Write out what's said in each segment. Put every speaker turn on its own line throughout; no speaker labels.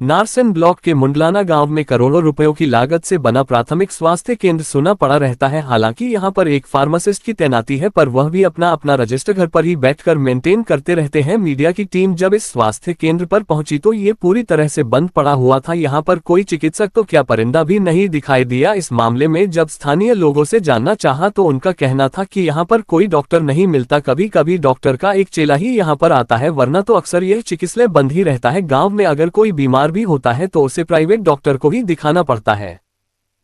Narsan block के मुंडलाना गांव में करोड़ों रुपयों की लागत से बना प्राथमिक स्वास्थ्य केंद्र सुना पड़ा रहता है। हालांकि यहां पर एक फार्मासिस्ट की तैनाती है, पर वह भी अपना रजिस्टर घर पर ही बैठकर मेंटेन करते रहते हैं। मीडिया की टीम जब इस स्वास्थ्य केंद्र पर पहुंची तो ये पूरी तरह से बंद पड़ा हुआ था। यहां पर कोई चिकित्सक तो क्या परिंदा भी नहीं दिखाई दिया। इस मामले में जब स्थानीय लोगों से जानना चाहा तो उनका कहना था कि यहाँ पर कोई डॉक्टर नहीं मिलता, कभी कभी डॉक्टर का एक चेला ही यहाँ पर आता है, वरना तो अक्सर यह चिकित्सालय बंद ही रहता है। गाँव में अगर कोई बीमार भी होता है तो उसे प्राइवेट डॉक्टर को ही दिखाना पड़ता है।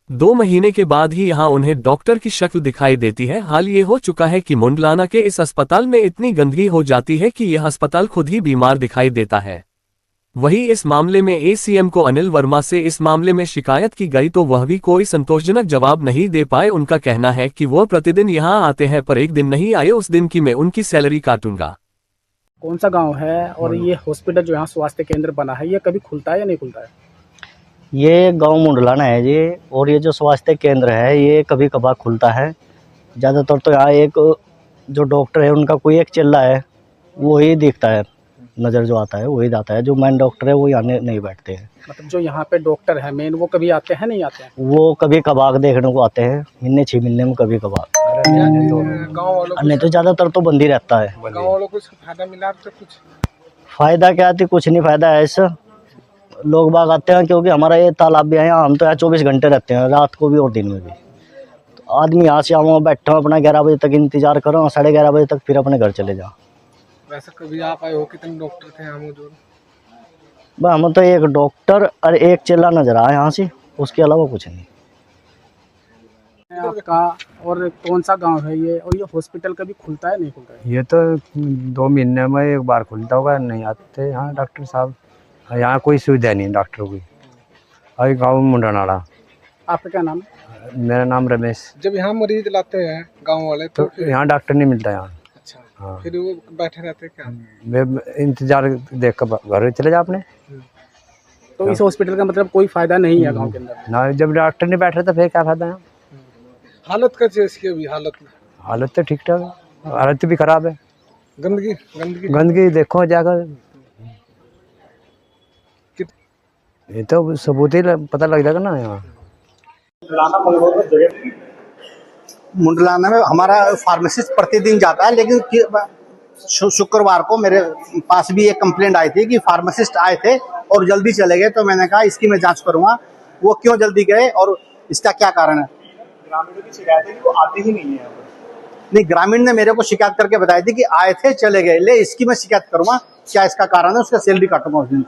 2 महीने के बाद ही यहां उन्हें डॉक्टर की शक्ल दिखाई देती है। हाल ये हो चुका है कि मुंडलाना के इस अस्पताल में इतनी गंदगी हो जाती है कि यह अस्पताल खुद ही बीमार दिखाई देता है। वहीं इस मामले में एसीएम को अनिल वर्मा से इस मामले में शिकायत की गई तो वह भी कोई संतोषजनक जवाब नहीं दे पाए। उनका कहना है कि वह प्रतिदिन यहां आते हैं, पर एक दिन नहीं आए उस दिन की मैं उनकी सैलरी काटूंगा।
कौन सा गांव है और ये हॉस्पिटल जो यहाँ स्वास्थ्य केंद्र बना है ये कभी खुलता है या नहीं खुलता है?
ये गांव मुंडलाना है जी, और ये जो स्वास्थ्य केंद्र है ये कभी कभार खुलता है। ज़्यादातर तो यहाँ एक जो डॉक्टर है उनका कोई एक चेला है, वो ही दिखता है, नज़र जो आता है वही आता है। जो मेन डॉक्टर है वो यहाँ नहीं बैठते हैं। मतलब
जो यहाँ पे डॉक्टर है मेन वो कभी आते हैं नहीं आते हैं?
वो कभी कभार देखने को आते हैं, महीने 6 महीने में कभी कभार। नहीं तो ज़्यादातर तो बंद ही रहता है।
गाँव वालों को फायदा मिला तो कुछ
फ़ायदा क्या थी, कुछ नहीं फ़ायदा है इससे। लोग बाग आते हैं क्योंकि हमारा ये तालाब भी है यहाँ, हम तो यहाँ 24 घंटे रहते हैं, रात को भी और दिन में भी। तो आदमी यहाँ से आओ बैठा हूँ अपना 11 बजे तक इंतजार करो, 11:30 बजे तक फिर अपने घर चले जाओ।
वैसे कभी आप आए हो, कितने डॉक्टर थे यहाँ मौजूद?
बस हम तो एक डॉक्टर और एक चेला नजर आया यहाँ से, उसके अलावा कुछ नहीं।
आपका और कौन सा गांव है ये, और ये हॉस्पिटल कभी खुलता है नहीं खुलता है?
ये तो 2 महीने में एक बार खुलता होगा, नहीं आते यहाँ डॉक्टर साहब। यहाँ कोई सुविधा नहीं डॉक्टरों की। अभी गाँव मुंडलाना।
आपका क्या नाम है?
मेरा नाम रमेश।
जब यहाँ मरीज लाते हैं गांव वाले
तो यहाँ डॉक्टर नहीं मिलता यहाँ।
अच्छा
हाँ।
फिर वो बैठे रहते क्या?
वे इंतजार देख कर घर चले जा अपने।
तो इस हॉस्पिटल का मतलब कोई फायदा नहीं है गांव के अंदर
ना, जब डॉक्टर नहीं बैठ रहे तो फिर क्या फायदा है?
हालत कैसी है इसकी अभी?
हालत तो ठीक ठाक है, हालत भी खराब है।
गंदगी
देखो जाकर, ये तो सबूत ही पता लग जाएगा ना। यहाँ
मुंडलाना में हमारा फार्मासिस्ट प्रतिदिन जाता है, लेकिन शुक्रवार को मेरे पास भी एक कंप्लेंट आई थी कि फार्मासिस्ट आए थे और जल्दी चले गए। तो मैंने कहा इसकी मैं जांच करूंगा, वो क्यों जल्दी गए और इसका क्या कारण है।
ग्रामीणों की शिकायत है कि वो आते ही नहीं है।
नहीं, ग्रामीण ने मेरे को शिकायत करके बताई थी कि आए थे चले गए, ले इसकी मैं शिकायत करूंगा, क्या इसका कारण है, उसका सैलरी काटूंगा उस दिन।